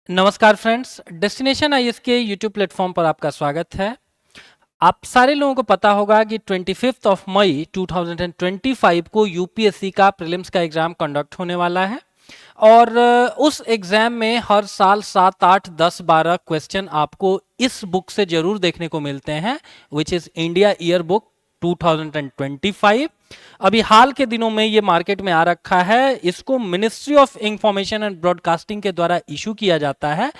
नमस्कार friends, destination IAS के YouTube platform पर आपका स्वागत है। आप सारे लोगों को पता होगा कि 25 ऑफ मई 2025 को यूपीएससी का प्रीलिम्स का एग्जाम कंडक्ट होने वाला है और उस एग्जाम में हर साल 7, 8, 10, 12 क्वेश्चन आपको इस बुक से जरूर देखने को मिलते हैं, which is India year book 2025। अभी हाल के दिनों में ये मार्केट में आ रखा है। इसको ministry of information and broadcasting के द्वारा इशू किया जाता है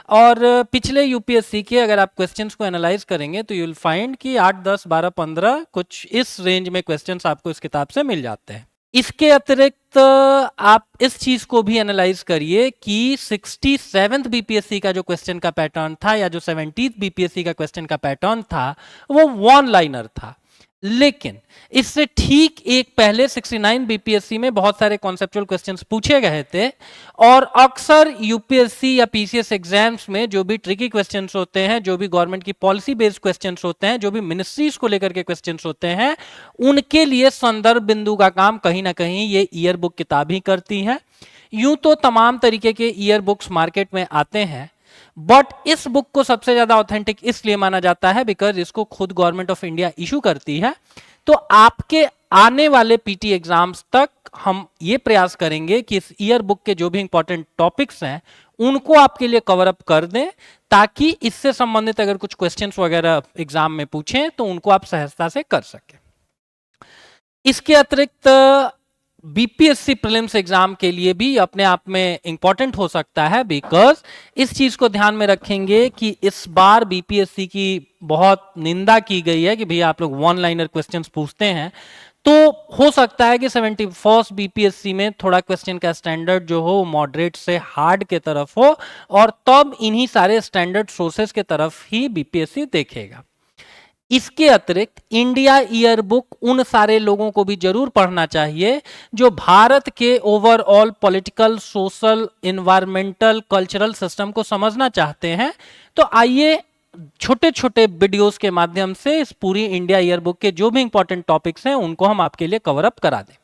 और पिछले यूपीएससी के अगर आप क्वेश्चंस को एनालाइज करेंगे तो यू विल फाइंड कि 8, 10, 12, 15 कुछ इस रेंज में क्वेश्चंस आपको इस किताब से मिल जाते हैं। इसके अतिरिक्त आप इस चीज को भी एनालाइज करिए कि 67th बीपीएससी का जो क्वेश्चन का पैटर्न था या जो 70th बीपीएससी का क्वेश्चन का पैटर्न था वो वन लाइनर था, लेकिन इससे ठीक एक पहले 69 बीपीएससी में बहुत सारे कॉन्सेप्चुअल क्वेश्चंस पूछे गए थे और अक्सर यूपीएससी या पीसीएस एग्जाम्स में जो भी ट्रिकी क्वेश्चंस होते हैं, जो भी गवर्नमेंट की पॉलिसी बेस्ड क्वेश्चंस होते हैं, जो भी मिनिस्ट्रीज को लेकर के क्वेश्चंस होते हैं, उनके लिए संदर्भ बिंदु का काम कहीं ना कहीं ये ईयर बुक किताब ही करती है। यूं तो तमाम तरीके के ईयर बुक्स मार्केट में आते हैं, बट इस बुक को सबसे ज्यादा ऑथेंटिक इसलिए माना जाता है बिकॉज इसको खुद गवर्नमेंट ऑफ इंडिया इशू करती है। तो आपके आने वाले पीटी एग्जाम्स तक हम ये प्रयास करेंगे कि इस ईयर बुक के जो भी इंपॉर्टेंट टॉपिक्स हैं उनको आपके लिए कवर अप कर दें, ताकि इससे संबंधित अगर कुछ क्वेश्चंस वगैरह एग्जाम में पूछें तो उनको आप सहजता से कर सकें। इसके अतिरिक्त बीपीएससी प्रीलिम्स एग्जाम के लिए भी अपने आप में इंपॉर्टेंट हो सकता है, बिकॉज इस चीज को ध्यान में रखेंगे कि इस बार बीपीएससी की बहुत निंदा की गई है कि भैया आप लोग वन लाइनर क्वेश्चंस पूछते हैं। तो हो सकता है कि 71st बीपीएससी में थोड़ा क्वेश्चन का स्टैंडर्ड जो हो मॉडरेट से हार्ड के तरफ हो और तब इन्हीं सारे स्टैंडर्ड सोर्सेस के तरफ ही बीपीएससी देखेगा। इसके अतिरिक्त इंडिया ईयर बुक उन सारे लोगों को भी जरूर पढ़ना चाहिए जो भारत के overall political, social, environmental, cultural system को समझना चाहते हैं। तो आइए छोटे छोटे वीडियोस के माध्यम से इस पूरी इंडिया ईयर बुक के जो भी इंपॉर्टेंट टॉपिक्स हैं उनको हम आपके लिए कवर अप करा दें।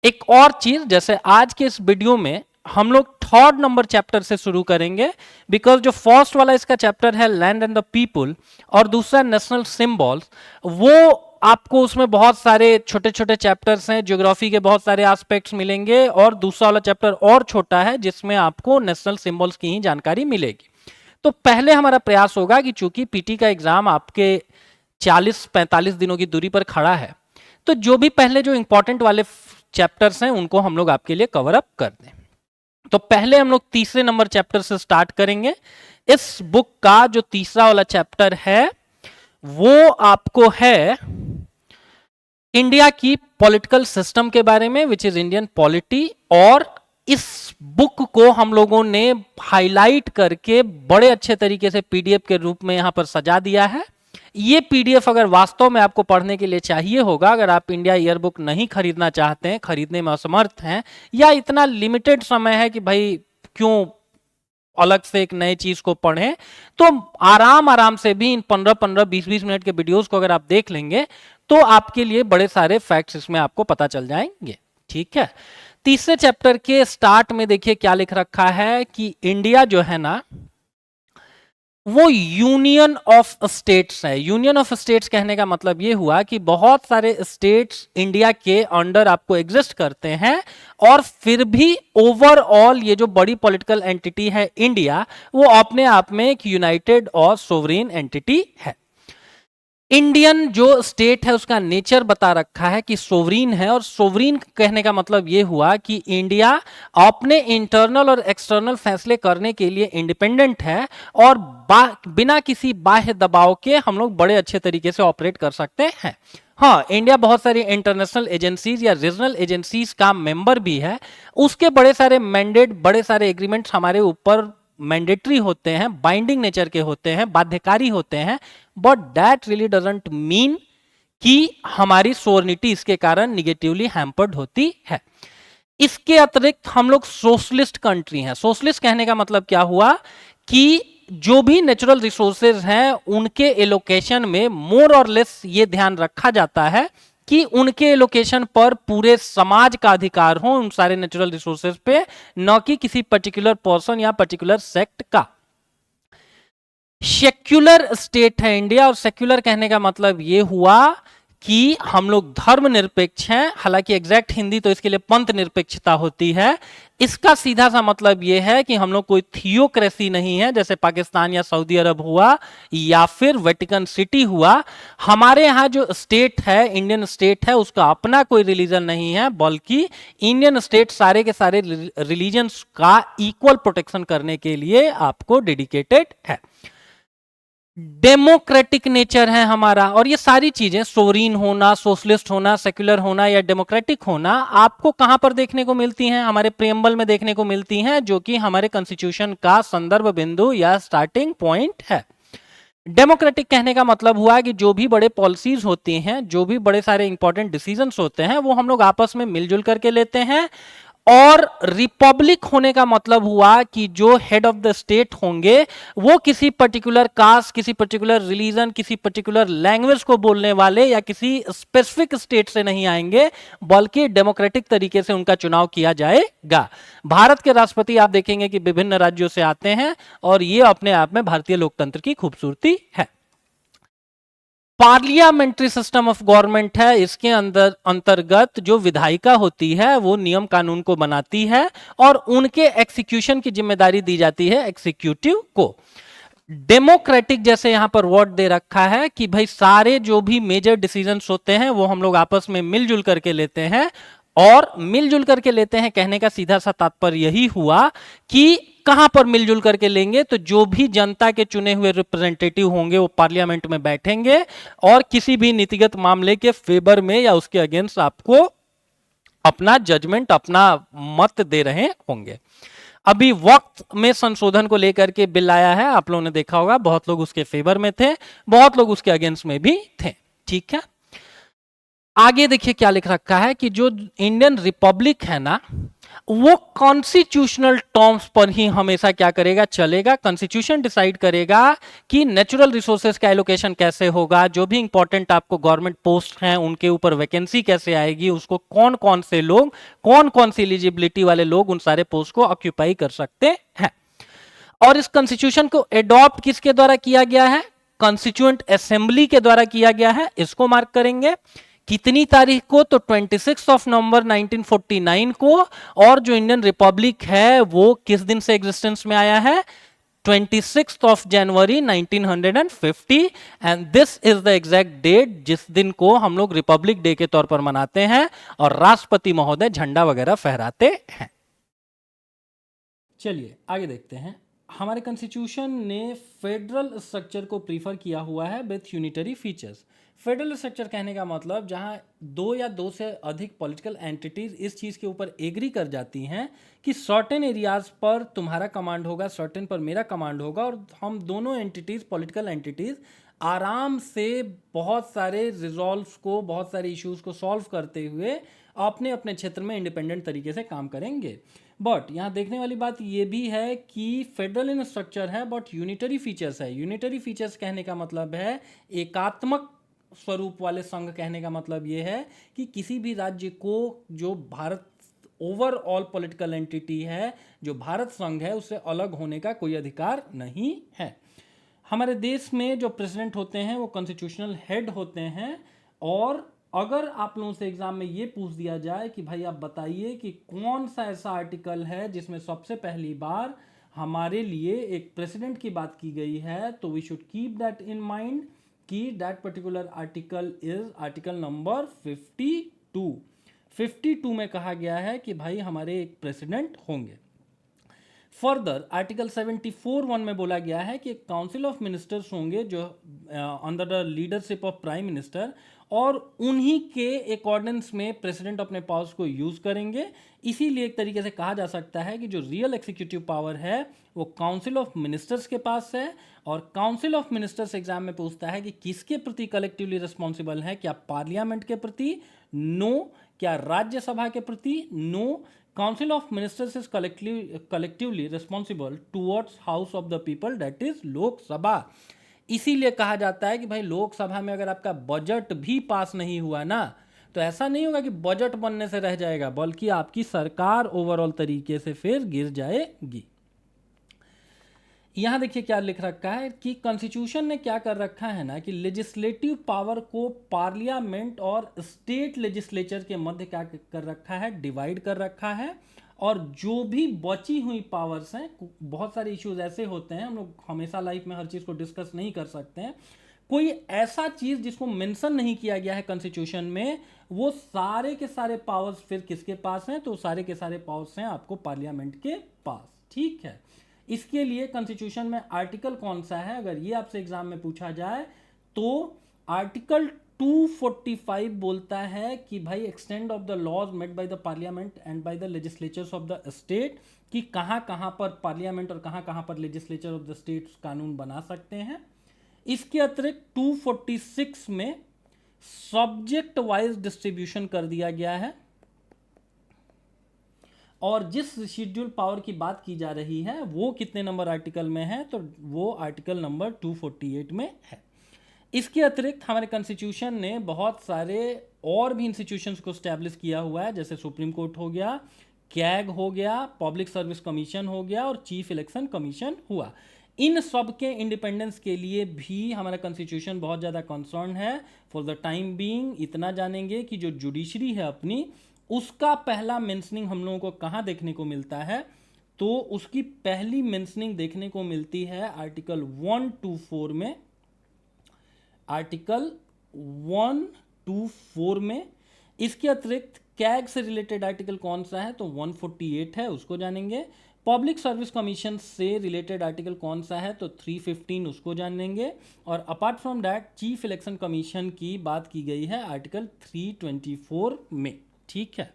एक और चीज, जैसे आज के इस वीडियो में हम लोग 3rd नंबर चैप्टर से शुरू करेंगे, बिकॉज जो फर्स्ट वाला इसका चैप्टर है लैंड एंड द पीपुल और दूसरा नेशनल सिंबल्स, वो आपको उसमें बहुत सारे छोटे छोटे चैप्टर्स हैं, ज्योग्राफी के बहुत सारे एस्पेक्ट्स मिलेंगे और दूसरा वाला चैप्टर और छोटा है जिसमें आपको नेशनल सिंबल्स की ही जानकारी मिलेगी। तो पहले हमारा प्रयास होगा कि चूंकि पीटी का एग्जाम आपके 40-45 दिनों की दूरी पर खड़ा है, तो जो भी पहले जो इंपॉर्टेंट वाले चैप्टर्स हैं उनको हम लोग आपके लिए कवर अप कर दें। तो पहले हम लोग तीसरे नंबर चैप्टर से स्टार्ट करेंगे। इस बुक का जो तीसरा वाला चैप्टर है वो आपको है इंडिया की पॉलिटिकल सिस्टम के बारे में, विच इज इंडियन पॉलिटी। और इस बुक को हम लोगों ने हाईलाइट करके बड़े अच्छे तरीके से पीडीएफ के रूप में यहां पर सजा दिया है। ये पीडीएफ अगर वास्तव में आपको पढ़ने के लिए चाहिए होगा, अगर आप इंडिया ईयर बुक नहीं खरीदना चाहते हैं, खरीदने में असमर्थ हैं, या इतना लिमिटेड समय है कि भाई क्यों अलग से एक नए चीज को पढ़ें, तो आराम से भी इन 15-15, 20-20 मिनट के वीडियोस को अगर आप देख लेंगे तो आपके लिए बड़े सारे फैक्ट्स इसमें आपको पता चल जाएंगे। ठीक है, तीसरे चैप्टर के स्टार्ट में देखिए क्या लिख रखा है कि इंडिया जो है ना वो यूनियन ऑफ स्टेट्स है। यूनियन ऑफ स्टेट्स कहने का मतलब ये हुआ कि बहुत सारे स्टेट्स इंडिया के अंडर आपको एग्जिस्ट करते हैं और फिर भी ओवरऑल ये जो बड़ी पॉलिटिकल एंटिटी है इंडिया, वो अपने आप में एक यूनाइटेड और सोवरेन एंटिटी है। इंडियन जो स्टेट है उसका नेचर बता रखा है कि सोवरीन है, और सोवरीन कहने का मतलब यह हुआ कि इंडिया अपने इंटरनल और एक्सटर्नल फैसले करने के लिए इंडिपेंडेंट है और बिना किसी बाह्य दबाव के हम लोग बड़े अच्छे तरीके से ऑपरेट कर सकते हैं। हाँ, इंडिया बहुत सारी इंटरनेशनल एजेंसीज या रीजनल एजेंसीज का मेंबर भी है, उसके बड़े सारे मैंडेट, बड़े सारे एग्रीमेंट्स हमारे ऊपर मैंडेटरी होते हैं, बाइंडिंग नेचर के होते हैं, बाध्यकारी होते हैं, but that really doesn't mean कि हमारी सोवरेनिटी इसके कारण निगेटिवली हैम्पर्ड होती है। इसके अतिरिक्त हम लोग सोशलिस्ट कंट्री हैं। सोशलिस्ट कहने का मतलब क्या हुआ कि जो भी नेचुरल रिसोर्सेज हैं उनके एलोकेशन में मोर और लेस ये ध्यान रखा जाता है कि उनके लोकेशन पर पूरे समाज का अधिकार हो उन सारे नेचुरल रिसोर्सेज पे, न कि किसी पर्टिकुलर पर्सन या पर्टिकुलर सेक्ट का। सेक्युलर स्टेट है इंडिया, और सेक्युलर कहने का मतलब यह हुआ कि हम लोग धर्मनिरपेक्ष हैं। हालांकि एग्जैक्ट हिंदी तो इसके लिए पंथ निरपेक्षता होती है। इसका सीधा सा मतलब यह है कि हम लोग कोई थियोक्रेसी नहीं है, जैसे पाकिस्तान या सऊदी अरब हुआ या फिर वेटिकन सिटी हुआ। हमारे यहाँ जो स्टेट है, इंडियन स्टेट है, उसका अपना कोई रिलीजन नहीं है, बल्कि इंडियन स्टेट सारे के सारे रिलीजन्स का इक्वल प्रोटेक्शन करने के लिए आपको डेडिकेटेड है। डेमोक्रेटिक नेचर है हमारा, और ये सारी चीजें सोवरीन होना, सोशलिस्ट होना, सेक्युलर होना या डेमोक्रेटिक होना आपको कहां पर देखने को मिलती हैं? हमारे प्रियम्बल में देखने को मिलती हैं, जो कि हमारे कॉन्स्टिट्यूशन का संदर्भ बिंदु या स्टार्टिंग पॉइंट है। डेमोक्रेटिक कहने का मतलब हुआ कि जो भी बड़े पॉलिसीज होती हैं, जो भी बड़े सारे इंपॉर्टेंट डिसीजंस होते हैं, वो हम लोग आपस में मिलजुल करके लेते हैं। और रिपब्लिक होने का मतलब हुआ कि जो हेड ऑफ द स्टेट होंगे वो किसी पर्टिकुलर कास्ट, किसी पर्टिकुलर रिलीजन, किसी पर्टिकुलर लैंग्वेज को बोलने वाले या किसी स्पेसिफिक स्टेट से नहीं आएंगे, बल्कि डेमोक्रेटिक तरीके से उनका चुनाव किया जाएगा। भारत के राष्ट्रपति आप देखेंगे कि विभिन्न राज्यों से आते हैं, और ये अपने आप में भारतीय लोकतंत्र की खूबसूरती है। पार्लियामेंट्री सिस्टम ऑफ गवर्नमेंट है, इसके अंदर अंतर्गत जो विधायिका होती है वो नियम कानून को बनाती है, और उनके एग्जीक्यूशन की जिम्मेदारी दी जाती है एग्जीक्यूटिव को। डेमोक्रेटिक जैसे यहां पर वर्ड दे रखा है कि भाई सारे जो भी मेजर डिसीजंस होते हैं वो हम लोग आपस में मिलजुल करके लेते हैं। और मिलजुल करके लेते हैं कहने का सीधा सा तात्पर्य यही हुआ कि कहां पर मिलजुल करके लेंगे, तो जो भी जनता के चुने हुए रिप्रेजेंटेटिव होंगे वो पार्लियामेंट में बैठेंगे और किसी भी नीतिगत मामले के फेवर में या उसके अगेंस्ट आपको अपना जजमेंट, अपना मत दे रहे होंगे। अभी वक्त में संशोधन को लेकर के बिल आया है, आप लोगों ने देखा होगा, बहुत लोग उसके फेवर में थे, बहुत लोग उसके अगेंस्ट में भी थे। ठीक है, आगे देखिए क्या लिख रखा है कि जो इंडियन रिपब्लिक है ना, वो कॉन्स्टिट्यूशनल टर्म्स पर ही हमेशा क्या करेगा, चलेगा। कॉन्स्टिट्यूशन डिसाइड करेगा कि नेचुरल रिसोर्सेज का एलोकेशन कैसे होगा, जो भी इंपॉर्टेंट आपको गवर्नमेंट पोस्ट हैं उनके ऊपर वैकेंसी कैसे आएगी, उसको कौन कौन से लोग, कौन कौन सी एलिजिबिलिटी वाले लोग उन सारे पोस्ट को ऑक्यूपाई कर सकते हैं। और इस कॉन्स्टिट्यूशन को एडॉप्ट किसके द्वारा किया गया है? कॉन्स्टिट्यूएंट असेंबली के द्वारा किया गया है। इसको मार्क करेंगे कितनी तारीख को, तो 26 नवंबर 1949 को। और जो इंडियन रिपब्लिक है वो किस दिन से एग्जिस्टेंस में आया है? 26 जनवरी 1950। And this is the exact date जिस दिन को हम लोग रिपब्लिक डे के तौर पर मनाते हैं और राष्ट्रपति महोदय झंडा वगैरह फहराते हैं। चलिए आगे देखते हैं। हमारे कॉन्स्टिट्यूशन ने फेडरल स्ट्रक्चर को प्रीफर किया हुआ है with unitary features. Federal structure कहने का मतलब जहां दो या दो से अधिक पॉलिटिकल एंटिटीज इस चीज़ के ऊपर एग्री कर जाती हैं कि सर्टेन एरियाज पर तुम्हारा कमांड होगा, सर्टेन पर मेरा कमांड होगा, और हम दोनों एंटिटीज, पॉलिटिकल एंटिटीज आराम से बहुत सारे रिजॉल्व्स को, बहुत सारे इश्यूज को सॉल्व करते हुए अपने अपने क्षेत्र में इंडिपेंडेंट तरीके से काम करेंगे। बट यहाँ देखने वाली बात ये भी है कि फेडरल इन स्ट्रक्चर है बट यूनिटरी फीचर्स है। यूनिटरी फीचर्स कहने का मतलब है एकात्मक स्वरूप वाले संघ। कहने का मतलब ये है कि किसी भी राज्य को, जो भारत ओवरऑल पॉलिटिकल एंटिटी है, जो भारत संघ है, उससे अलग होने का कोई अधिकार नहीं है। हमारे देश में जो प्रेसिडेंट होते हैं वो कॉन्स्टिट्यूशनल हेड होते हैं। और अगर आप लोगों से एग्जाम में ये पूछ दिया जाए कि भाई आप बताइए कि कौन सा ऐसा आर्टिकल है जिसमें सबसे पहली बार हमारे लिए एक प्रेसिडेंट की बात की गई है, तो we should keep that in mind कि that particular article is article number 52। 52 में कहा गया है कि भाई हमारे एक प्रेसिडेंट होंगे। फर्दर आर्टिकल 74(1) में बोला गया है कि काउंसिल ऑफ मिनिस्टर्स होंगे जो under the leadership of prime minister, और उन्हीं के अकॉर्डेंस में प्रेसिडेंट अपने पावर्स को यूज करेंगे। इसीलिए एक तरीके से कहा जा सकता है कि जो रियल एग्जीक्यूटिव पावर है वो काउंसिल ऑफ मिनिस्टर्स के पास है। और काउंसिल ऑफ मिनिस्टर्स एग्जाम में पूछता है कि किसके प्रति कलेक्टिवली रिस्पॉन्सिबल है? क्या पार्लियामेंट के प्रति? नो। क्या राज्यसभा के प्रति? No. Council of ministers is collectively responsible towards house of the people, that is Lok Sabha. इसीलिए कहा जाता है कि भाई लोकसभा में अगर आपका बजट भी पास नहीं हुआ ना, तो ऐसा नहीं होगा कि बजट बनने से रह जाएगा, बल्कि आपकी सरकार ओवरऑल तरीके से फिर गिर जाएगी। यहां देखिए क्या लिख रखा है कि कॉन्स्टिट्यूशन ने क्या कर रखा है ना, कि लेजिस्लेटिव पावर को पार्लियामेंट और स्टेट लेजिस्लेचर के मध्य क्या कर रखा है, डिवाइड कर रखा है। और जो भी बची हुई पावर्स हैं, बहुत सारे इश्यूज ऐसे होते हैं, हम लोग हमेशा लाइफ में हर चीज को डिस्कस नहीं कर सकते हैं, कोई ऐसा चीज जिसको मेंशन नहीं किया गया है कॉन्स्टिट्यूशन में, वो सारे के सारे पावर्स फिर किसके पास हैं, तो सारे के सारे पावर्स हैं आपको पार्लियामेंट के पास। ठीक है, इसके लिए कॉन्स्टिट्यूशन में आर्टिकल कौन सा है, अगर ये आपसे एग्जाम में पूछा जाए तो आर्टिकल 245 बोलता है कि भाई extend of the laws made by the parliament and by the legislatures of the state, कि कहां कहां पर पार्लियामेंट और कहां कहां पर लेजिस्लेचर ऑफ द स्टेट्स कानून बना सकते हैं। इसके अतिरिक्त 246 में सब्जेक्ट वाइज डिस्ट्रीब्यूशन कर दिया गया है, और जिस शेड्यूल पावर की बात की जा रही है वो कितने नंबर आर्टिकल में है, तो वो आर्टिकल नंबर 248 में है। इसके अतिरिक्त हमारे कॉन्स्टिट्यूशन ने बहुत सारे और भी इंस्टीट्यूशंस को स्टैब्लिश किया हुआ है, जैसे सुप्रीम कोर्ट हो गया, कैग हो गया, पब्लिक सर्विस कमीशन हो गया और चीफ इलेक्शन कमीशन हुआ। इन सब के इंडिपेंडेंस के लिए भी हमारा कॉन्स्टिट्यूशन बहुत ज़्यादा कंसर्न है। फॉर द टाइम बीइंग इतना जानेंगे कि जो जुडिशरी है अपनी, उसका पहला मेंशनिंग हम लोगों को कहाँ देखने को मिलता है, तो उसकी पहली मेंशनिंग देखने को मिलती है आर्टिकल 124 में, आर्टिकल 124 में। इसके अतिरिक्त कैग से रिलेटेड आर्टिकल कौन सा है, तो 148 है, उसको जानेंगे। पब्लिक सर्विस कमीशन से रिलेटेड आर्टिकल कौन सा है, तो 315, उसको जानेंगे। और apart from that chief election commission की बात की गई है आर्टिकल 324 में। ठीक है,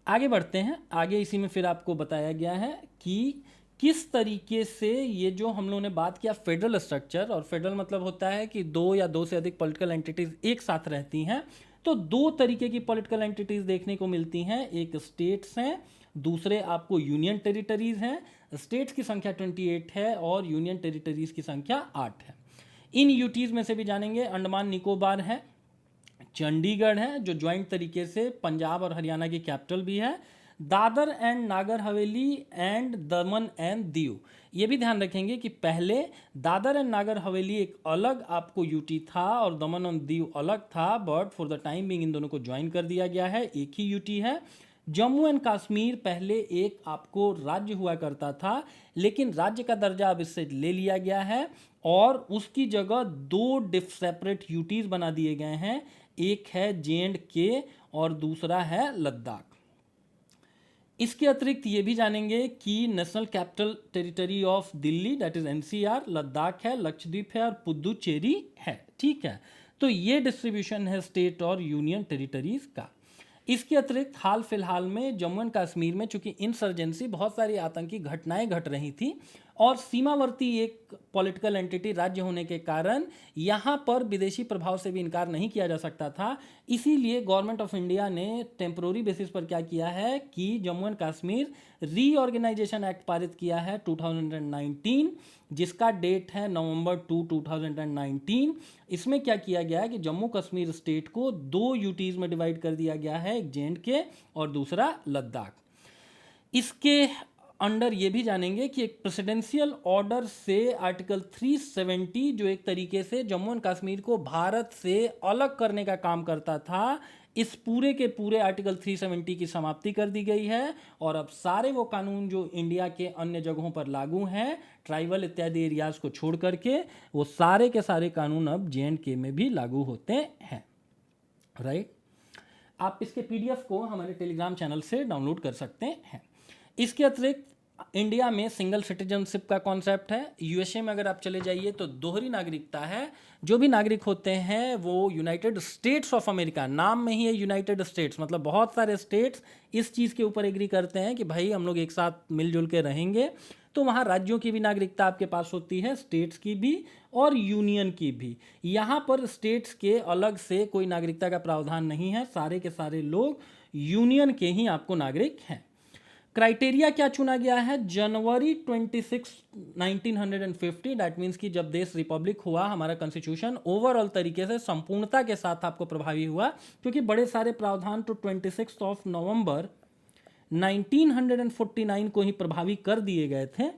आगे बढ़ते हैं। आगे इसी में फिर आपको बताया गया है कि किस तरीके से ये जो हम लोगों ने बात किया फेडरल स्ट्रक्चर, और फेडरल मतलब होता है कि दो या दो से अधिक पॉलिटिकल एंटिटीज एक साथ रहती हैं। तो दो तरीके की पॉलिटिकल एंटिटीज देखने को मिलती हैं, एक स्टेट्स हैं, दूसरे आपको यूनियन टेरिटरीज हैं। स्टेट्स की संख्या 28 है और यूनियन टेरिटरीज की संख्या 8 है। इन यूटीज में से भी जानेंगे अंडमान निकोबार है, चंडीगढ़ है जो ज्वाइंट तरीके से पंजाब और हरियाणा की कैपिटल भी है, Dadar and Nagar Haveli and Daman and Diu. ये भी ध्यान रखेंगे कि पहले दादर एंड नागर हवेली एक अलग आपको यूटी था और दमन और दीव अलग था, but for the time being इन दोनों को ज्वाइन कर दिया गया है, एक ही यूटी है। जम्मू एंड कश्मीर पहले एक आपको राज्य हुआ करता था, लेकिन राज्य का दर्जा अब इससे ले लिया गया है और उसकी जगह दो सेपरेट यूटीज बना दिए गए हैं, एक है JNK और दूसरा है लद्दाख। इसके अतिरिक्त ये भी जानेंगे कि national capital territory of Delhi that is NCR, Ladakh है, लक्षद्वीप है और पुदुचेरी है। ठीक है, तो ये डिस्ट्रीब्यूशन है स्टेट और यूनियन टेरिटरीज का। इसके अतिरिक्त हाल फिलहाल में जम्मू एंड कश्मीर में चूंकि इंसर्जेंसी, बहुत सारी आतंकी घटनाएं घट रही थी और सीमावर्ती एक पॉलिटिकल एंटिटी राज्य होने के कारण यहाँ पर विदेशी प्रभाव से भी इनकार नहीं किया जा सकता था। इसीलिए गवर्नमेंट ऑफ इंडिया ने टेम्पोररी बेसिस पर क्या किया है कि Jammu and Kashmir reorganisation act पारित किया है 2019, जिसका डेट है नवंबर 2, 2019। इसमें क्या किया गया है कि जम्मू कश्मीर स्टेट को दो यूटीज में डिवाइड कर दिया गया है, एक JNK और दूसरा लद्दाख। इसके अंडर ये भी जानेंगे कि एक प्रेसिडेंशियल ऑर्डर से आर्टिकल 370 जो एक तरीके से जम्मू एंड कश्मीर को भारत से अलग करने का काम करता था, इस पूरे के पूरे आर्टिकल 370 की समाप्ति कर दी गई है और अब सारे वो कानून जो इंडिया के अन्य जगहों पर लागू हैं, ट्राइबल इत्यादि एरियाज को छोड़ करके, वो सारे के सारे कानून अब JNK में भी लागू होते हैं। राइट, आप इसके PDF को हमारे टेलीग्राम चैनल से डाउनलोड कर सकते हैं। इसके अतिरिक्त इंडिया में सिंगल सिटीजनशिप का कॉन्सेप्ट है। USA में अगर आप चले जाइए तो दोहरी नागरिकता है, जो भी नागरिक होते हैं वो यूनाइटेड स्टेट्स ऑफ अमेरिका, नाम में ही है यूनाइटेड स्टेट्स, मतलब बहुत सारे स्टेट्स इस चीज़ के ऊपर एग्री करते हैं कि भाई हम लोग एक साथ मिलजुल के रहेंगे, तो वहाँ राज्यों की भी नागरिकता आपके पास होती है, स्टेट्स की भी और यूनियन की भी। यहाँ पर स्टेट्स के अलग से कोई नागरिकता का प्रावधान नहीं है, सारे के सारे लोग यूनियन के ही आपको नागरिक हैं। क्राइटेरिया क्या चुना गया है? जनवरी 26 1950, दैट मीन्स कि जब देश रिपब्लिक हुआ, हमारा कॉन्स्टिट्यूशन ओवरऑल तरीके से संपूर्णता के साथ आपको प्रभावी हुआ, क्योंकि बड़े सारे प्रावधान तो 26 नवंबर 1949 को ही प्रभावी कर दिए गए थे।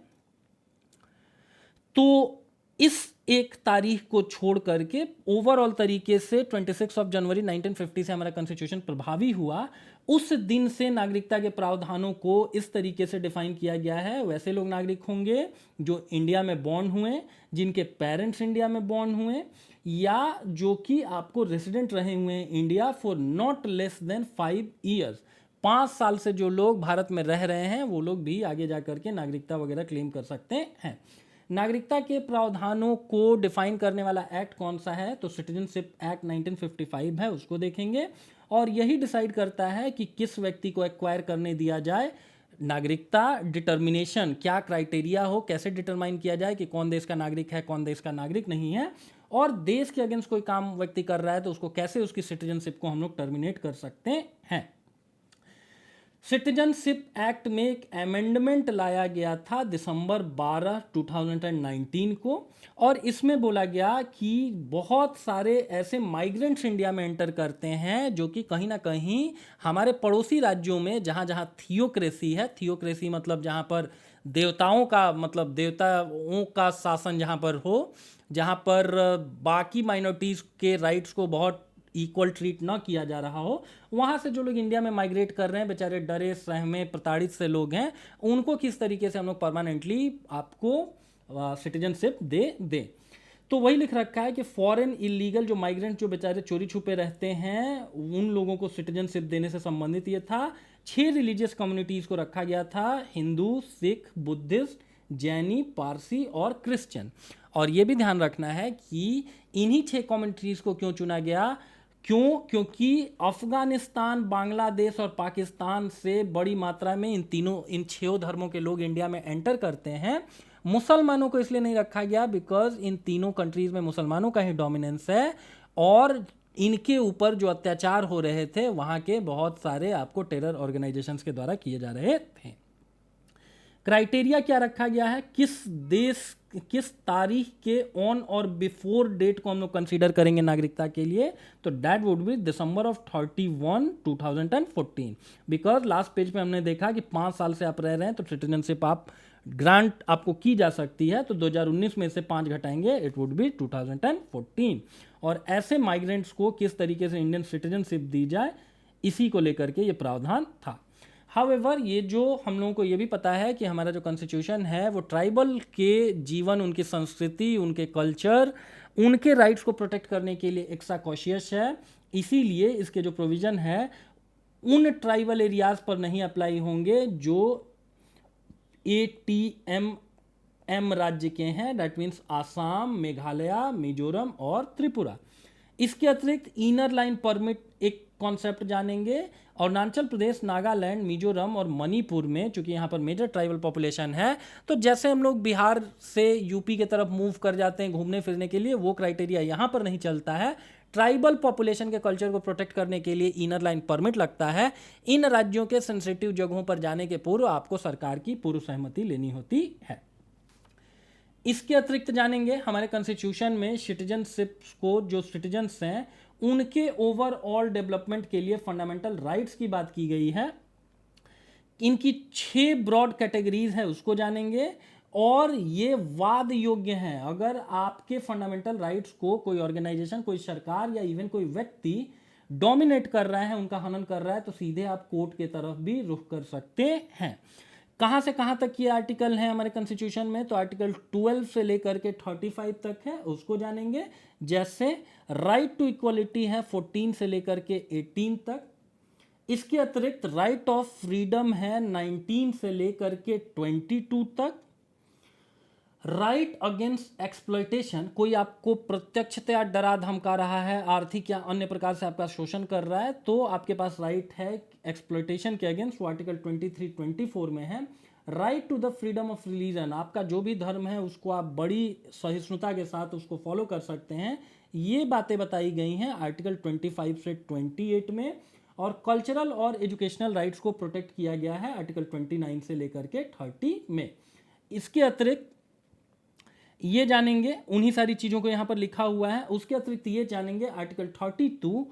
तो इस एक तारीख को छोड़ करके ओवरऑल तरीके से 26 जनवरी 1950 से हमारा कॉन्स्टिट्यूशन प्रभावी हुआ। उस दिन से नागरिकता के प्रावधानों को इस तरीके से डिफाइन किया गया है, वैसे लोग नागरिक होंगे जो इंडिया में बॉर्न हुए, जिनके पेरेंट्स इंडिया में बॉर्न हुए, या जो कि आपको रेसिडेंट रहे हुए हैं India for not less than 5 years. 5 साल से जो लोग भारत में रह रहे हैं वो लोग भी आगे जा करके नागरिकता वगैरह क्लेम कर सकते हैं। नागरिकता के प्रावधानों को डिफाइन करने वाला एक्ट कौन सा है? तो सिटीजनशिप एक्ट 1955 है, उसको देखेंगे। और यही डिसाइड करता है कि किस व्यक्ति को एक्वायर करने दिया जाए नागरिकता। डिटर्मिनेशन, क्या क्राइटेरिया हो, कैसे डिटरमाइन किया जाए कि कौन देश का नागरिक है, कौन देश का नागरिक नहीं है, और देश के अगेंस्ट कोई काम व्यक्ति कर रहा है तो उसको कैसे उसकी सिटीजनशिप को हम लोग टर्मिनेट कर सकते हैं। सिटीजनशिप एक्ट में एक अमेंडमेंट लाया गया था दिसंबर 12 2019 को, और इसमें बोला गया कि बहुत सारे ऐसे माइग्रेंट्स इंडिया में एंटर करते हैं जो कि कहीं ना कहीं हमारे पड़ोसी राज्यों में जहाँ जहाँ थियोक्रेसी है, थियोक्रेसी मतलब जहाँ पर देवताओं का, मतलब देवताओं का शासन जहाँ पर हो, जहाँ पर बाकी माइनॉरिटीज़ के राइट्स को बहुत इक्वल ट्रीट ना किया जा रहा हो, वहाँ से जो लोग इंडिया में माइग्रेट कर रहे हैं, बेचारे डरे सहमे प्रताड़ित से लोग हैं, उनको किस तरीके से हम लोग परमानेंटली आपको सिटीजनशिप दे। तो वही लिख रखा है कि फॉरेन इलीगल जो माइग्रेंट जो बेचारे चोरी छुपे रहते हैं, उन लोगों को सिटीजनशिप देने से संबंधित ये था। 6 रिलीजियस कम्युनिटीज़ को रखा गया था, हिंदू, सिख, बुद्धिस्ट, जैनी, पारसी और क्रिश्चियन। और ये भी ध्यान रखना है कि इन्हीं 6 कम्युनिटीज़ को क्यों चुना गया? क्योंकि अफगानिस्तान, बांग्लादेश और पाकिस्तान से बड़ी मात्रा में इन 6 धर्मों के लोग इंडिया में एंटर करते हैं। मुसलमानों को इसलिए नहीं रखा गया बिकॉज इन तीनों कंट्रीज में मुसलमानों का ही डोमिनेंस है, और इनके ऊपर जो अत्याचार हो रहे थे वहाँ के बहुत सारे आपको टेरर ऑर्गेनाइजेशंस के द्वारा किए जा रहे थे। क्राइटेरिया क्या रखा गया है? किस तारीख के ऑन और बिफोर डेट को हम लोग कंसीडर करेंगे नागरिकता के लिए? तो that would be December of 31 2014, because last page पे हमने देखा कि 5 साल से आप रह रहे हैं तो सिटीजनशिप आप ग्रांट आपको की जा सकती है। तो 2019 में से 5 घटाएंगे, इट वुड बी 2014। और ऐसे माइग्रेंट्स को किस तरीके से इंडियन सिटीजनशिप दी जाए, इसी को लेकर के ये प्रावधान था। हाउएवर, ये जो हम लोगों को ये भी पता है कि हमारा जो कॉन्स्टिट्यूशन है वो ट्राइबल के जीवन, उनकी संस्कृति, उनके कल्चर, उनके राइट्स को प्रोटेक्ट करने के लिए एक्स्ट्रा कॉशियस है। इसीलिए इसके जो प्रोविज़न है उन ट्राइबल एरियाज पर नहीं अप्लाई होंगे जो ATMM राज्य के हैं, दैट मीन्स आसाम, मेघालय, मिजोरम और त्रिपुरा। इसके अतिरिक्त इनर लाइन परमिट एक कॉन्सेप्ट जानेंगे। अरुणाचल प्रदेश, नागालैंड, मिजोरम और मणिपुर में चूंकि यहाँ पर मेजर ट्राइबल पॉपुलेशन है, तो जैसे हम लोग बिहार से यूपी के तरफ मूव कर जाते हैं घूमने फिरने के लिए, वो क्राइटेरिया यहाँ पर नहीं चलता है। ट्राइबल पॉपुलेशन के कल्चर को प्रोटेक्ट करने के लिए इनर लाइन परमिट लगता है। इन राज्यों के सेंसिटिव जगहों पर जाने के पूर्व आपको सरकार की पूर्व सहमति लेनी होती है। इसके अतिरिक्त जानेंगे हमारे कॉन्स्टिट्यूशन में सिटीजनशिप को, जो सिटीजन्स हैं उनके ओवरऑल डेवलपमेंट के लिए फंडामेंटल राइट्स की बात की गई है। इनकी 6 ब्रॉड कैटेगरीज है, उसको जानेंगे। और ये वाद योग्य हैं। अगर आपके फंडामेंटल राइट्स को कोई ऑर्गेनाइजेशन, कोई सरकार या इवन कोई व्यक्ति डोमिनेट कर रहा है, उनका हनन कर रहा है, तो सीधे आप कोर्ट के तरफ भी रुख कर सकते हैं। कहाँ से कहाँ तक ये आर्टिकल है हमारे कॉन्स्टिट्यूशन में? तो आर्टिकल 12 से लेकर के 35 तक है, उसको जानेंगे। जैसे राइट टू इक्वलिटी है 14 से लेकर के 18 तक। इसके अतिरिक्त राइट ऑफ फ्रीडम है 19 से लेकर के 22 तक। राइट अगेंस्ट एक्सप्लॉयटेशन, कोई आपको प्रत्यक्षतया डरा धमका रहा है, आर्थिक या अन्य प्रकार से आपका शोषण कर रहा है, तो आपके पास राइट है एक्सप्लॉयटेशन के अगेंस्ट, वो आर्टिकल 23-24 में है। Right to the freedom of religion, आपका जो भी धर्म है उसको आप बड़ी सहिष्णुता के साथ उसको फॉलो कर सकते हैं, ये बातें बताई गई हैं आर्टिकल 25 से 28 में। और कल्चरल और एजुकेशनल राइट्स को प्रोटेक्ट किया गया है आर्टिकल 29 से लेकर के 30 में। इसके अतिरिक्त ये जानेंगे, उन्हीं सारी चीज़ों को यहाँ पर लिखा हुआ है, उसके अतिरिक्त ये जानेंगे आर्टिकल 32,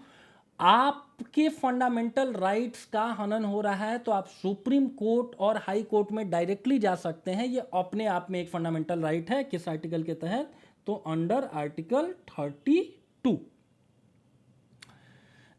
आपके फंडामेंटल राइट्स का हनन हो रहा है तो आप सुप्रीम कोर्ट और हाई कोर्ट में डायरेक्टली जा सकते हैं। ये अपने आप में एक फंडामेंटल राइट है। किस आर्टिकल के तहत? तो अंडर आर्टिकल 32।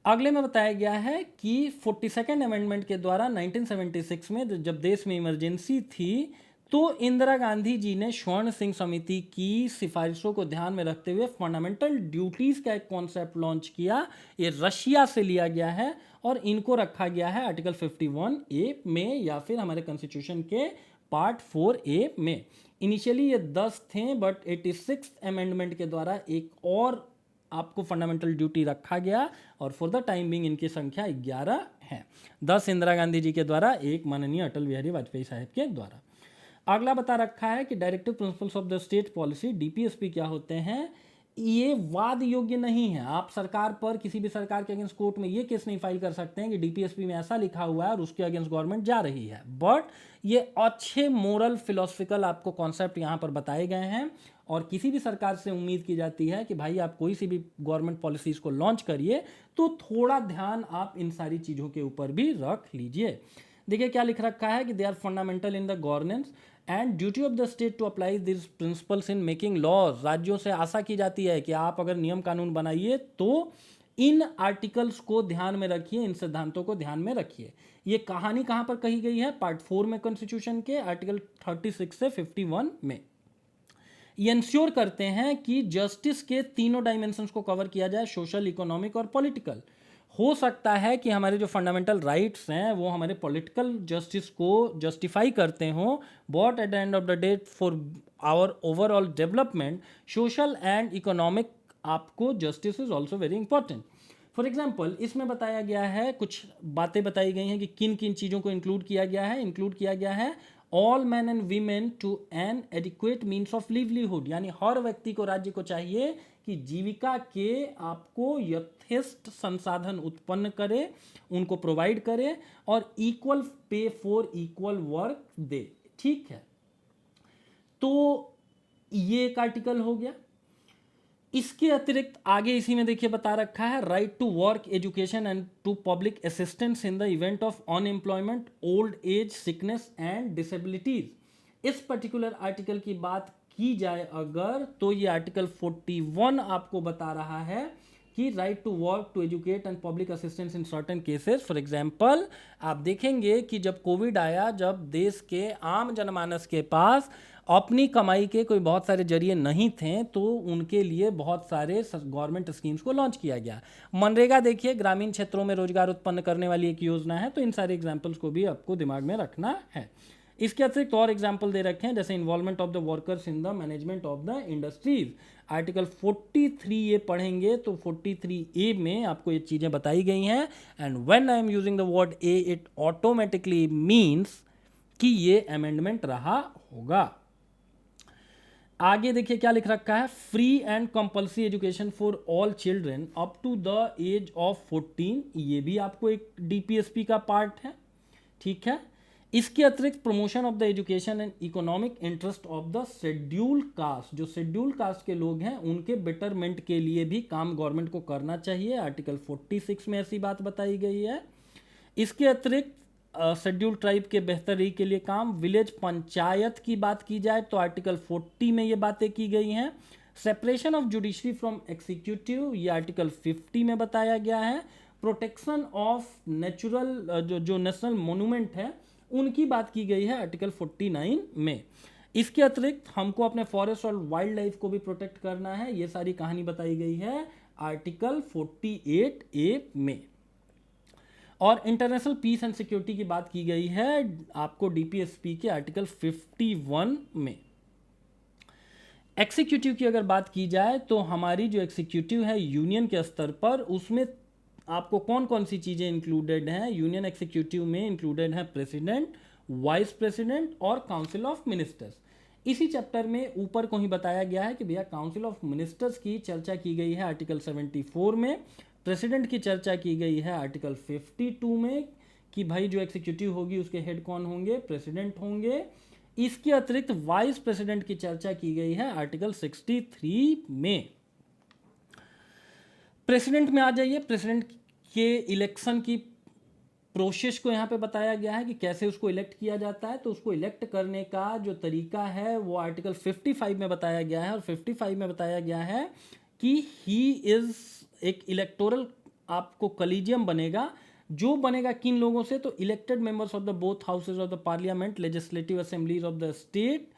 अगले में बताया गया है कि 42nd अमेंडमेंट के द्वारा 1976 में जब देश में इमरजेंसी थी तो इंदिरा गांधी जी ने स्वर्ण सिंह समिति की सिफारिशों को ध्यान में रखते हुए फंडामेंटल ड्यूटीज का एक कॉन्सेप्ट लॉन्च किया। ये रशिया से लिया गया है और इनको रखा गया है आर्टिकल 51A में या फिर हमारे कॉन्स्टिट्यूशन के पार्ट 4A में। इनिशियली ये 10 थे बट 86th अमेंडमेंट के द्वारा एक और आपको फंडामेंटल ड्यूटी रखा गया और फॉर द टाइम बिंग इनकी संख्या 11 है। 10 इंदिरा गांधी जी के द्वारा, एक माननीय अटल बिहारी वाजपेयी साहब के द्वारा। अगला बता रखा है कि directive principles of the state policy DPSP क्या होते हैं। ये वाद योग्य नहीं है। आप सरकार पर, किसी भी सरकार के अगेंस्ट कोर्ट में ये केस नहीं फाइल कर सकते हैं कि डीपीएसपी में ऐसा लिखा हुआ है और उसके अगेंस्ट गवर्नमेंट जा रही है। बट ये अच्छे मोरल फिलोसफिकल आपको कॉन्सेप्ट यहाँ पर बताए गए हैं और किसी भी सरकार से उम्मीद की जाती है कि भाई आप कोई सी भी गवर्नमेंट पॉलिसीज को लॉन्च करिए तो थोड़ा ध्यान आप इन सारी चीज़ों के ऊपर भी रख लीजिए। देखिए क्या लिख रखा है कि they are fundamental in the governance and duty of the state to apply this principles in making laws. राज्यों से आशा की जाती है कि आप अगर नियम कानून बनाइए तो इन आर्टिकल्स को ध्यान में रखिए, इन सिद्धांतों को ध्यान में रखिए। ये कहानी कहाँ पर कही गई है? पार्ट 4 में कॉन्स्टिट्यूशन के आर्टिकल 36 से 51 में। ये इंश्योर करते हैं कि जस्टिस के तीनों डायमेंशंस को कवर किया जाए, सोशल, इकोनॉमिक और पॉलिटिकल। हो सकता है कि हमारे जो फंडामेंटल राइट्स हैं वो हमारे पॉलिटिकल जस्टिस को जस्टिफाई करते हों, but at the end of the day for our overall development social and economic आपको justice is also very important. For example इसमें बताया गया है, कुछ बातें बताई गई हैं कि किन किन चीज़ों को इंक्लूड किया गया है। इंक्लूड किया गया है all man and women to an adequate means of livelihood, यानी हर व्यक्ति को, राज्य को चाहिए कि जीविका के आपको यथेष्ट संसाधन उत्पन्न करे, उनको प्रोवाइड करे और equal pay for equal work दे। ठीक है, तो ये एक आर्टिकल हो गया। इसके अतिरिक्त आगे इसी में देखिए बता रखा है right to work, education and to public assistance in the event of unemployment, old age, sickness and disabilities. इस पर्टिकुलर आर्टिकल की बात की जाए अगर तो ये आर्टिकल 41 आपको बता रहा है कि right to work, to educate and public assistance in certain cases. For example आप देखेंगे कि जब कोविड आया, जब देश के आम जनमानस के पास अपनी कमाई के कोई बहुत सारे जरिए नहीं थे तो उनके लिए बहुत सारे गवर्नमेंट स्कीम्स को लॉन्च किया गया। मनरेगा देखिए, ग्रामीण क्षेत्रों में रोजगार उत्पन्न करने वाली एक योजना है, तो इन सारे एग्जाम्पल्स को भी आपको दिमाग में रखना है। इसके अतिरिक्त और एग्जाम्पल दे रखे हैं जैसे involvement of the workers in the management of the industries. Article 43 ये पढ़ेंगे तो 43A में आपको ये चीज़ें बताई गई हैं। And when I am using the word a, it automatically means कि ये अमेंडमेंट रहा होगा। आगे देखिए क्या लिख रखा है, free and compulsory education for all children up to the age of 14। ये भी आपको एक डीपीएसपी का पार्ट है। ठीक है, इसके अतिरिक्त promotion of the education and economic interest of the schedule caste, जो शेड्यूल कास्ट के लोग हैं उनके बेटरमेंट के लिए भी काम गवर्नमेंट को करना चाहिए। आर्टिकल 46 में ऐसी बात बताई गई है। इसके अतिरिक्त शेड्यूल ट्राइब के बेहतरी के लिए काम, विलेज पंचायत की बात की जाए तो आर्टिकल 40 में ये बातें की गई हैं। Separation of judiciary from executive, ये आर्टिकल 50 में बताया गया है। प्रोटेक्शन ऑफ नेचुरल जो नेशनल मोन्यूमेंट है उनकी बात की गई है आर्टिकल 49 में। इसके अतिरिक्त हमको अपने फॉरेस्ट और वाइल्ड लाइफ को भी प्रोटेक्ट करना है, ये सारी कहानी बताई गई है आर्टिकल 48A में। और इंटरनेशनल पीस एंड सिक्योरिटी की बात की गई है आपको डीपीएसपी के आर्टिकल 51 में। एक्सिक्यूटिव की अगर बात की जाए तो हमारी जो एक्सिक्यूटिव है यूनियन के स्तर पर, उसमें आपको कौन कौन सी चीज़ें इंक्लूडेड हैं। यूनियन एक्सिक्यूटिव में इंक्लूडेड है प्रेसिडेंट, वाइस प्रेसिडेंट और काउंसिल ऑफ मिनिस्टर्स। इसी चैप्टर में ऊपर को ही बताया गया है कि भैया काउंसिल ऑफ मिनिस्टर्स की चर्चा की गई है आर्टिकल 74 में प्रेसिडेंट की चर्चा की गई है आर्टिकल 52 में कि भाई जो एग्जीक्यूटिव होगी उसके हेड कौन होंगे, प्रेसिडेंट होंगे। इसके अतिरिक्त वाइस प्रेसिडेंट की चर्चा की गई है आर्टिकल 63 में। प्रेसिडेंट में आ जाइए, प्रेसिडेंट के इलेक्शन की प्रोसेस को यहाँ पे बताया गया है कि कैसे उसको इलेक्ट किया जाता है। तो उसको इलेक्ट करने का जो तरीका है वो आर्टिकल 55 में बताया गया है, और 55 में बताया गया है कि ही इज एक इलेक्टोरल आपको कलीजियम बनेगा, जो बनेगा किन लोगों से, तो elected members of the both houses of the parliament, legislative assemblies of the state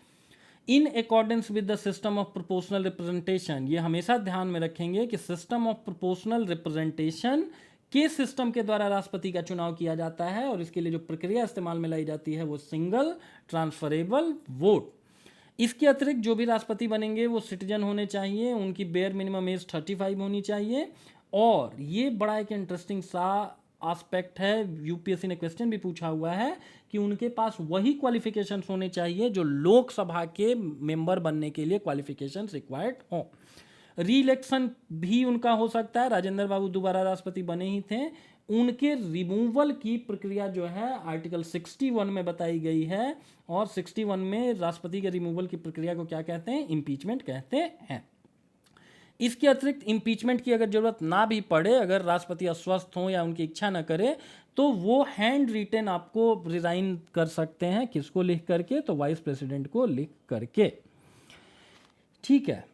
in accordance with the system of proportional representation. ये हमेशा ध्यान में रखेंगे कि सिस्टम ऑफ प्रोपोर्शनल रिप्रेजेंटेशन के सिस्टम के द्वारा राष्ट्रपति का चुनाव किया जाता है, और इसके लिए जो प्रक्रिया इस्तेमाल में लाई जाती है वो सिंगल ट्रांसफरेबल वोट। इसके अतिरिक्त जो भी राष्ट्रपति बनेंगे वो सिटीजन होने चाहिए, उनकी बेयर मिनिमम एज 35 होनी चाहिए। और ये बड़ा एक इंटरेस्टिंग सा एस्पेक्ट है, यूपीएससी ने क्वेश्चन भी पूछा हुआ है कि उनके पास वही क्वालिफिकेशंस होने चाहिए जो लोकसभा के मेंबर बनने के लिए क्वालिफिकेशंस रिक्वायर्ड हों। री इलेक्शन भी उनका हो सकता है, राजेंद्र बाबू दोबारा राष्ट्रपति बने ही थे, उनके रिमूवल की प्रक्रिया जो है आर्टिकल 61 में बताई गई है, और 61 में राष्ट्रपति के रिमूवल की प्रक्रिया को क्या कहते हैं, इम्पीचमेंट कहते हैं। इसके अतिरिक्त इम्पीचमेंट की अगर जरूरत ना भी पड़े, अगर राष्ट्रपति अस्वस्थ हो या उनकी इच्छा न करे, तो वो हैंड रिटेन आपको रिजाइन कर सकते हैं। किसको लिख करके, तो वाइस प्रेसिडेंट को लिख करके। ठीक है,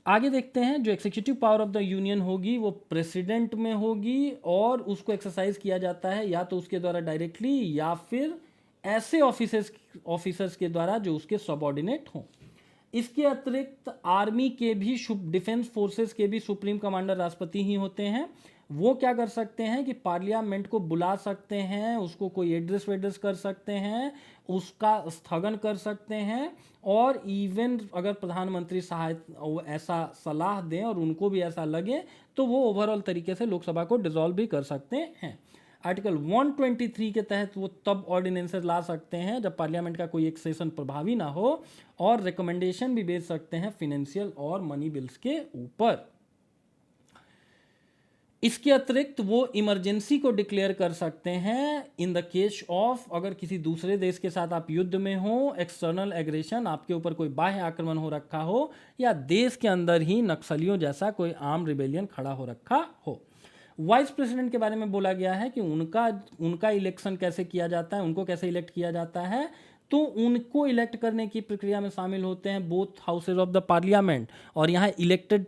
आगे देखते हैं। जो executive power of the union होगी वो प्रेसिडेंट में होगी, और उसको एक्सरसाइज किया जाता है या तो उसके द्वारा डायरेक्टली या फिर ऐसे ऑफिसर्स के द्वारा जो उसके सबऑर्डिनेट हों। इसके अतिरिक्त आर्मी के भी, डिफेंस फोर्सेस के भी सुप्रीम कमांडर राष्ट्रपति ही होते हैं। वो क्या कर सकते हैं कि पार्लियामेंट को बुला सकते हैं, उसको कोई एड्रेस वेड्रेस कर सकते हैं, उसका स्थगन कर सकते हैं, और इवन अगर प्रधानमंत्री सहायता ऐसा सलाह दें और उनको भी ऐसा लगे तो वो ओवरऑल तरीके से लोकसभा को डिसॉल्व भी कर सकते हैं। आर्टिकल 123 के तहत वो तब ऑर्डिनेंसेस ला सकते हैं जब पार्लियामेंट का कोई एक सेशन प्रभावी ना हो, और रिकमेंडेशन भी भेज सकते हैं फिनेंशियल और मनी बिल्स के ऊपर। इसके अतिरिक्त वो इमरजेंसी को डिक्लेयर कर सकते हैं इन द केस ऑफ, अगर किसी दूसरे देश के साथ आप युद्ध में हो, एक्सटर्नल एग्रेशन, आपके ऊपर कोई बाह्य आक्रमण हो रखा हो, या देश के अंदर ही नक्सलियों जैसा कोई आर्म रिबेलियन खड़ा हो रखा हो। वाइस प्रेसिडेंट के बारे में बोला गया है कि उनका इलेक्शन कैसे किया जाता है, उनको कैसे इलेक्ट किया जाता है। तो उनको इलेक्ट करने की प्रक्रिया में शामिल होते हैं both houses of the parliament, और यहाँ इलेक्टेड,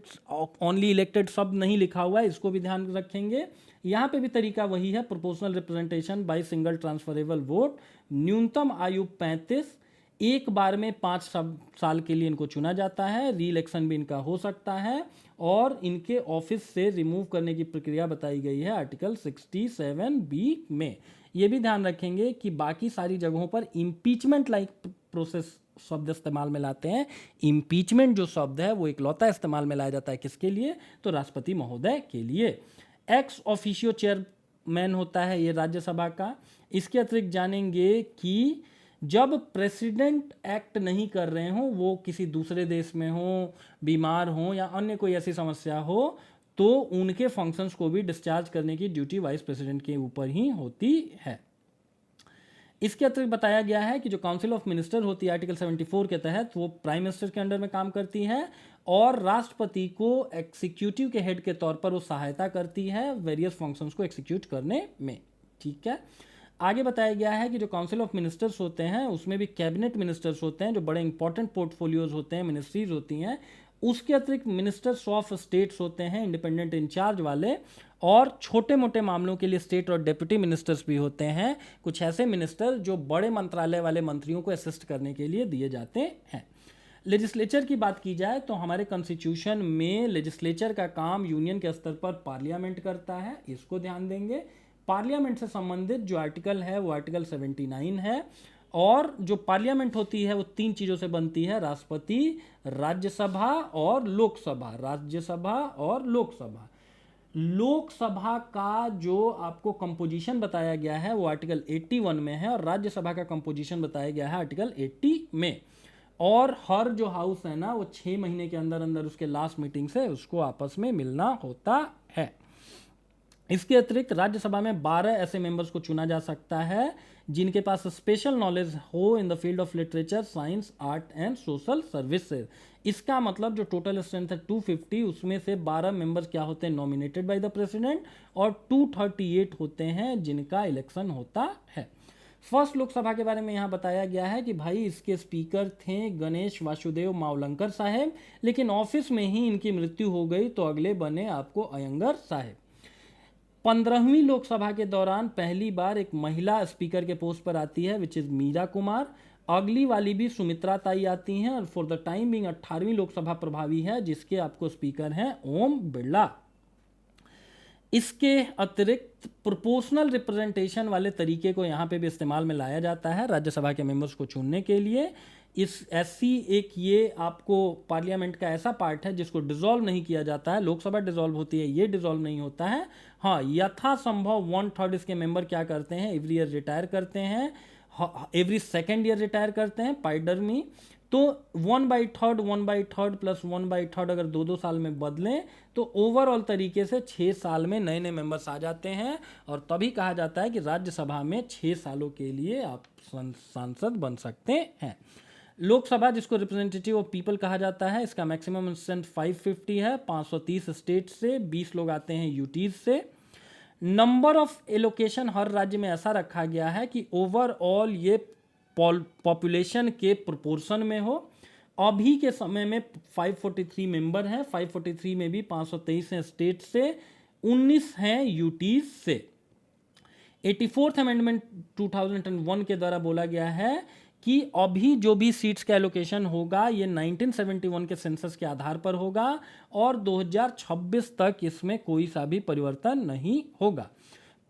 ओनली इलेक्टेड शब्द नहीं लिखा हुआ है, इसको भी ध्यान रखेंगे। यहाँ पे भी तरीका वही है, proportional representation by single transferable vote. न्यूनतम आयु 35, एक बार में 5 साल के लिए इनको चुना जाता है, री इलेक्शन भी इनका हो सकता है, और इनके ऑफिस से रिमूव करने की प्रक्रिया बताई गई है आर्टिकल 67B में। ये भी ध्यान रखेंगे कि बाकी सारी जगहों पर इम्पीचमेंट लाइक प्रोसेस शब्द इस्तेमाल में लाते हैं। इम्पीचमेंट जो शब्द है वो इकलौता इस्तेमाल में लाया जाता है किसके लिए, तो राष्ट्रपति महोदय के लिए। एक्स ऑफिशियो चेयरमैन होता है ये राज्यसभा का। इसके अतिरिक्त जानेंगे कि जब प्रेसिडेंट एक्ट नहीं कर रहे हो, वो किसी दूसरे देश में हो, बीमार हो, या अन्य कोई ऐसी समस्या हो, तो उनके फंक्शंस को भी डिस्चार्ज करने की ड्यूटी वाइस प्रेसिडेंट के ऊपर ही होती है। इसके अतिरिक्त बताया गया है कि जो काउंसिल ऑफ मिनिस्टर होती है आर्टिकल 74 के तहत, वो प्राइम मिनिस्टर के अंडर में काम करती है, और राष्ट्रपति को एग्जीक्यूटिव के हेड के तौर पर वो सहायता करती है वेरियस फंक्शंस को एग्जीक्यूट करने में। ठीक है, आगे बताया गया है कि जो काउंसिल ऑफ मिनिस्टर्स होते हैं उसमें भी कैबिनेट मिनिस्टर्स होते हैं, जो बड़े इंपॉर्टेंट पोर्टफोलियोज होते हैं, मिनिस्ट्रीज होती हैं। उसके अतिरिक्त मिनिस्टर्स ऑफ स्टेट्स होते हैं, इंडिपेंडेंट इंचार्ज वाले, और छोटे मोटे मामलों के लिए स्टेट और डेप्यूटी मिनिस्टर्स भी होते हैं, कुछ ऐसे मिनिस्टर जो बड़े मंत्रालय वाले मंत्रियों को असिस्ट करने के लिए दिए जाते हैं। लेजिस्लेचर की बात की जाए तो हमारे कॉन्स्टिट्यूशन में लेजिस्लेचर का काम यूनियन के स्तर पर पार्लियामेंट करता है, इसको ध्यान देंगे। पार्लियामेंट से संबंधित जो आर्टिकल है वो आर्टिकल 79 है, और जो पार्लियामेंट होती है वो 3 चीज़ों से बनती है, राष्ट्रपति, राज्यसभा और लोकसभा। राज्यसभा और लोकसभा। लोकसभा का जो आपको कंपोजिशन बताया गया है वो आर्टिकल 81 में है, और राज्यसभा का कंपोजिशन बताया गया है आर्टिकल 80 में। और हर जो हाउस है ना वो 6 महीने के अंदर अंदर उसके लास्ट मीटिंग से उसको आपस में मिलना होता है। इसके अतिरिक्त राज्यसभा में 12 ऐसे मेंबर्स को चुना जा सकता है जिनके पास स्पेशल नॉलेज हो in the field of literature, science, art and social services. इसका मतलब जो टोटल स्ट्रेंथ है 250, उसमें से 12 मेंबर्स क्या होते हैं, नॉमिनेटेड बाय द प्रेसिडेंट, और 238 होते हैं जिनका इलेक्शन होता है। फर्स्ट लोकसभा के बारे में यहाँ बताया गया है कि भाई इसके स्पीकर थे गणेश वासुदेव मावलंकर साहेब, लेकिन ऑफिस में ही इनकी मृत्यु हो गई तो अगले बने आपको अयंगर साहेब। 15वीं लोकसभा के दौरान पहली बार एक महिला स्पीकर के पोस्ट पर आती है विच इज मीरा कुमार। अगली वाली भी सुमित्रा ताई आती हैं और फॉर द टाइम बिंग 18वीं लोकसभा प्रभावी है जिसके आपको स्पीकर हैं ओम बिरला। इसके अतिरिक्त प्रोपोर्शनल रिप्रेजेंटेशन वाले तरीके को यहाँ पे भी इस्तेमाल में लाया जाता है राज्यसभा के मेंबर्स को चुनने के लिए। इस ऐसी एक ये आपको पार्लियामेंट का ऐसा पार्ट है जिसको डिसॉल्व नहीं किया जाता है। लोकसभा डिसॉल्व होती है, ये डिसॉल्व नहीं होता है। हाँ, यथासंभव 1/3 इसके मेंबर क्या करते हैं, एवरी ईयर रिटायर करते हैं, एवरी सेकेंड ईयर रिटायर करते हैं पाइडर्मी। तो 1/3 1/3 प्लस 1/3 अगर 2-2 साल में बदलें तो ओवरऑल तरीके से 6 साल में नए नए मेंबर्स आ जाते हैं और तभी कहा जाता है कि राज्यसभा में 6 सालों के लिए आप सांसद बन सकते हैं। लोकसभा जिसको रिप्रेजेंटेटिव ऑफ पीपल कहा जाता है, इसका मैक्सिमम स्ट्रेंथ 550 है, 530 स्टेट से, 20 लोग आते हैं यूटीज से। नंबर ऑफ एलोकेशन हर राज्य में ऐसा रखा गया है कि ओवरऑल ये पॉपुलेशन के प्रोपोर्शन में हो। अभी के समय में 543 मेंबर हैं, 543 में भी 523 हैं स्टेट से, 19 हैं यूटीज से। 84th अमेंडमेंट 2001 के द्वारा बोला गया है कि अभी जो भी सीट्स का एलोकेशन होगा ये 1971 के सेंसस के आधार पर होगा और 2026 तक इसमें कोई सा भी परिवर्तन नहीं होगा।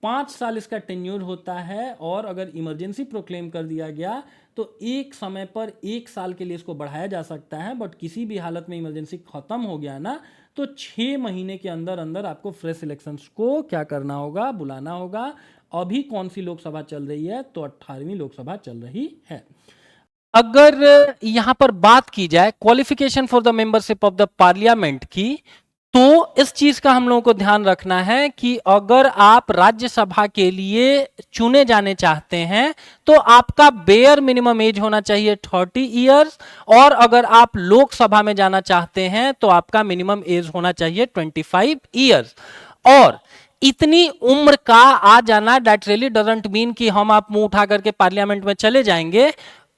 5 साल इसका टेन्योर होता है और अगर इमरजेंसी प्रोक्लेम कर दिया गया तो एक समय पर 1 साल के लिए इसको बढ़ाया जा सकता है, बट किसी भी हालत में इमरजेंसी खत्म हो गया ना तो 6 महीने के अंदर अंदर आपको फ्रेश इलेक्शंस को क्या करना होगा, बुलाना होगा। अभी कौन सी लोकसभा चल रही है, तो 18वीं लोकसभा चल रही है। अगर यहां पर बात की जाए qualification for the membership of the parliament की, तो इस चीज का हम लोगों को ध्यान रखना है कि अगर आप राज्यसभा के लिए चुने जाने चाहते हैं तो आपका बेयर मिनिमम एज होना चाहिए 30 इयर्स, और अगर आप लोकसभा में जाना चाहते हैं तो आपका मिनिमम एज होना चाहिए 25 इयर्स। और इतनी उम्र का आ जाना दैट रियली डजंट मीन कि हम आप मुंह उठा करके पार्लियामेंट में चले जाएंगे।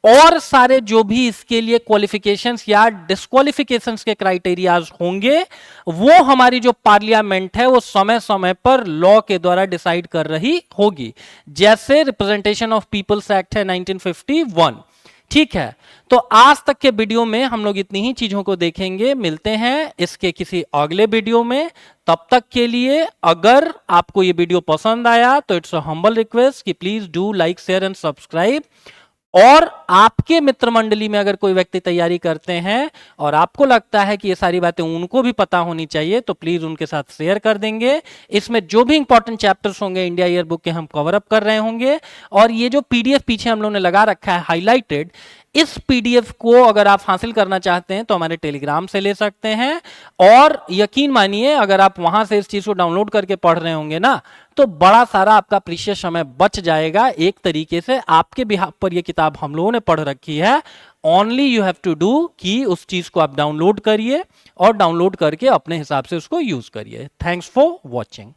और सारे जो भी इसके लिए क्वालिफिकेशंस या डिस्क्वालिफिकेशंस के क्राइटेरियाज होंगे वो हमारी जो पार्लियामेंट है वो समय समय पर लॉ के द्वारा डिसाइड कर रही होगी, जैसे रिप्रेजेंटेशन ऑफ पीपल्स एक्ट है 1951। ठीक है, तो आज तक के वीडियो में हम लोग इतनी ही चीजों को देखेंगे। मिलते हैं इसके किसी अगले वीडियो में, तब तक के लिए अगर आपको ये वीडियो पसंद आया तो इट्स अ हम्बल रिक्वेस्ट कि please do like, share and subscribe. और आपके मित्र मंडली में अगर कोई व्यक्ति तैयारी करते हैं और आपको लगता है कि ये सारी बातें उनको भी पता होनी चाहिए तो प्लीज उनके साथ शेयर कर देंगे। इसमें जो भी इंपॉर्टेंट चैप्टर्स होंगे इंडिया ईयर बुक के हम कवर अप कर रहे होंगे। और ये जो पीडीएफ पीछे हम लोगों ने लगा रखा है हाईलाइटेड, इस पीडीएफ को अगर आप हासिल करना चाहते हैं तो हमारे टेलीग्राम से ले सकते हैं। और यकीन मानिए अगर आप वहां से इस चीज को डाउनलोड करके पढ़ रहे होंगे ना तो बड़ा सारा आपका प्रीशियस समय बच जाएगा। एक तरीके से आपके बिहाफ पर यह किताब हम लोगों ने पढ़ रखी है। Only you have to do कि उस चीज को आप डाउनलोड करिए और डाउनलोड करके अपने हिसाब से उसको यूज करिए। Thanks for watching.